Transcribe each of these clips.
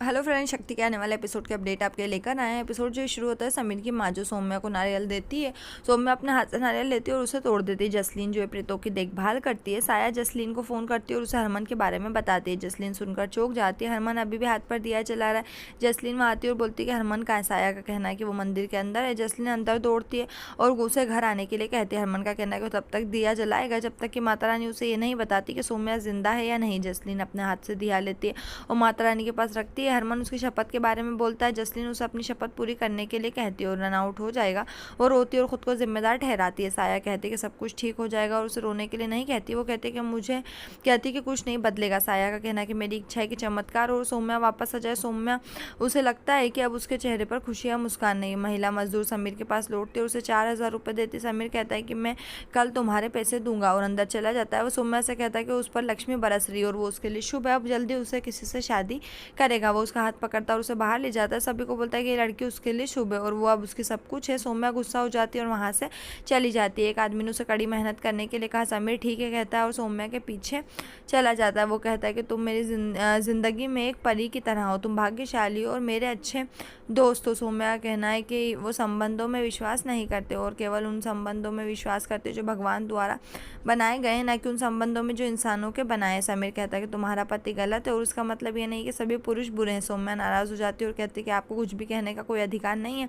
Hello friend, शक्ति के आने वाले एपिसोड के अपडेट आपके लेकर आए हैं। एपिसोड जो शुरू होता है, समीर की माँ जो सौम्या को नारियल देती है। सौम्या अपने हाथ से नारियल लेती है और उसे तोड़ देती है। जसलीन जो है प्रीतों की देखभाल करती है। साया जसलीन को फ़ोन करती है और उसे हरमन के बारे में बताती है। जसलीन सुनकर चौंक जाती है। हरमन अभी भी हाथ पर दिया चला रहा है। जसलीन वहाँ आती है और बोलती है कि हरमन कहाँ है। साया का कहना है कि वो मंदिर के अंदर है। जसलीन अंदर दौड़ती है और उसे घर आने के लिए कहती है। हरमन का कहना है कि वो तब तक दिया जलाएगा जब तक कि माता रानी उसे ये नहीं बताती कि सौम्या जिंदा है या नहीं। जसलीन अपने हाथ से दिया लेती है और माता रानी के पास रखती है। हरमन उसकी शपथ के बारे में बोलता है। जसलीन उसे अपनी शपथ पूरी करने के लिए कहती है और रन आउट हो जाएगा। वो रोती है और खुद को जिम्मेदार ठहराती है। साया कहती है कि सब कुछ ठीक हो जाएगा और उसे रोने के लिए नहीं कहती। वो कहती है कि कुछ नहीं बदलेगा। साया का कहना है कि मेरी इच्छा है कि चमत्कार और सौम्या वापस आ जाए। सौम्या उसे लगता है कि अब उसके चेहरे पर खुशियाँ मुस्कान नहीं। महिला मजदूर समीर के पास लौटती है और उसे 4,000 रुपये देती। समीर कहता है कि मैं कल तुम्हारे पैसे दूंगा और अंदर चला जाता है। वो सौम्या से कहता है कि उस पर लक्ष्मी बरस रही है और वो उसके लिए शुभ है। अब जल्दी उसे किसी से शादी करेगा। वो उसका हाथ पकड़ता है और उसे बाहर ले जाता है। सभी को बोलता है कि ये लड़की उसके लिए शुभ है और वो अब उसकी सब कुछ है। सौम्या गुस्सा हो जाती है और वहाँ से चली जाती है। एक आदमी ने उसे कड़ी मेहनत करने के लिए कहा। समीर ठीक है कहता है और सौम्या के पीछे चला जाता है। वो कहता है कि तुम मेरी ज़िंदगी में एक परी की तरह हो, तुम भाग्यशाली हो और मेरे अच्छे दोस्त हो। सौम्या का कहना है कि वो संबंधों में विश्वास नहीं करते और केवल उन संबंधों में विश्वास करते जो भगवान द्वारा बनाए गए हैं, न कि उन संबंधों में जो इंसानों के बनाए। समीर कहता है कि तुम्हारा पति गलत है और उसका मतलब ये नहीं कि सभी पुरुष बुरे हैं। सौम्या नाराज़ हो जाती है और कहती है कि आपको कुछ भी कहने का कोई अधिकार नहीं है।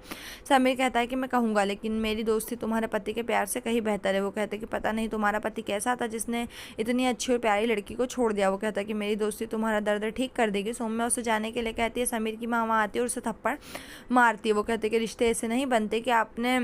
समीर कहता है कि मैं कहूँगा, लेकिन मेरी दोस्ती तुम्हारे पति के प्यार से कहीं बेहतर है। वो कहते हैं कि पता नहीं तुम्हारा पति कैसा था जिसने इतनी अच्छी और प्यारी लड़की को छोड़ दिया। वो कहता है कि मेरी दोस्ती तुम्हारा दर्द ठीक कर देगी। सौम्या उसे जाने के लिए कहती है। समीर की माँ वहाँ आती है और उसे थप्पड़ मारती है। वो कहते हैं कि रिश्ते ऐसे नहीं बनते कि आपने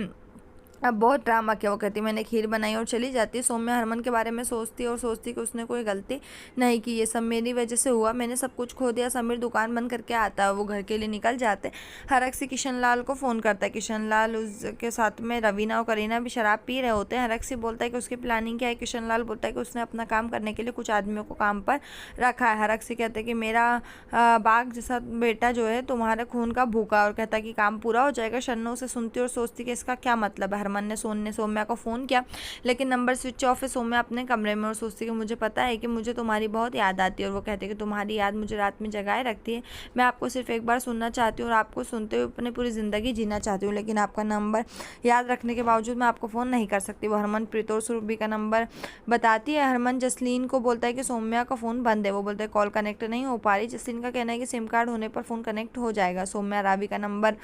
अब बहुत ड्रामा किया। वो कहती मैंने खीर बनाई और चली जाती है। सौम्या हरमन के बारे में सोचती है और सोचती कि उसने कोई गलती नहीं की, ये सब मेरी वजह से हुआ, मैंने सब कुछ खो दिया। समीर दुकान बंद करके आता है। वो घर के लिए निकल जाते। हरक किशन लाल को फ़ोन करता है। किशन लाल उसके साथ में रवीना और करीना भी शराब पी रहे होते हैं। हरक बोलता है कि उसकी प्लानिंग क्या है। किशन लाल बोलता है कि उसने अपना काम करने के लिए कुछ आदमियों को काम पर रखा है। हरक कहते हैं कि मेरा बाघ जैसा बेटा जो है तुम्हारे खून का भूखा, और कहता है कि काम पूरा हो जाएगा। शन्नू उसे सुनती और सोचती कि इसका क्या मतलब है। हरमन ने सौम्या को फ़ोन किया लेकिन नंबर स्विच ऑफ है। सौम्या अपने कमरे में और सोचती कि मुझे पता है कि मुझे तुम्हारी बहुत याद आती है और वो कहते हैं कि तुम्हारी याद मुझे रात में जगाए रखती है। मैं आपको सिर्फ एक बार सुनना चाहती हूँ और आपको सुनते हुए अपनी पूरी ज़िंदगी जीना चाहती हूँ, लेकिन आपका नंबर याद रखने के बावजूद मैं आपको फ़ोन नहीं कर सकती। वो हरमन प्रीत और सुरभि का नंबर बताती है। हरमन जसलीन को बोलता है कि सौम्या का फ़ोन बंद है। वो बोलता है कॉल कनेक्ट नहीं हो पा रही। जसलीन का कहना है कि सिम कार्ड होने पर फ़ोन कनेक्ट हो जाएगा। सौम्या रावी का नंबर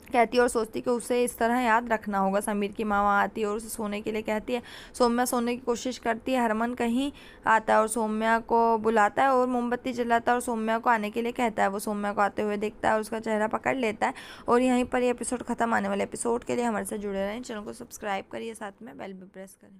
कहती है और सोचती कि उसे इस तरह याद रखना होगा। समीर की माँ वहाँ आती है और उसे सोने के लिए कहती है। सौम्या सोने की कोशिश करती है। हरमन कहीं आता है और सौम्या को बुलाता है और मोमबत्ती जलाता है और सौम्या को आने के लिए कहता है। वो सौम्या को आते हुए देखता है और उसका चेहरा पकड़ लेता है। और यहीं पर ये एपिसोड खत्म। आने वाले एपिसोड के लिए हमारे साथ जुड़े रहें। चैनल को सब्सक्राइब करिए, साथ में बेल भी प्रेस करें।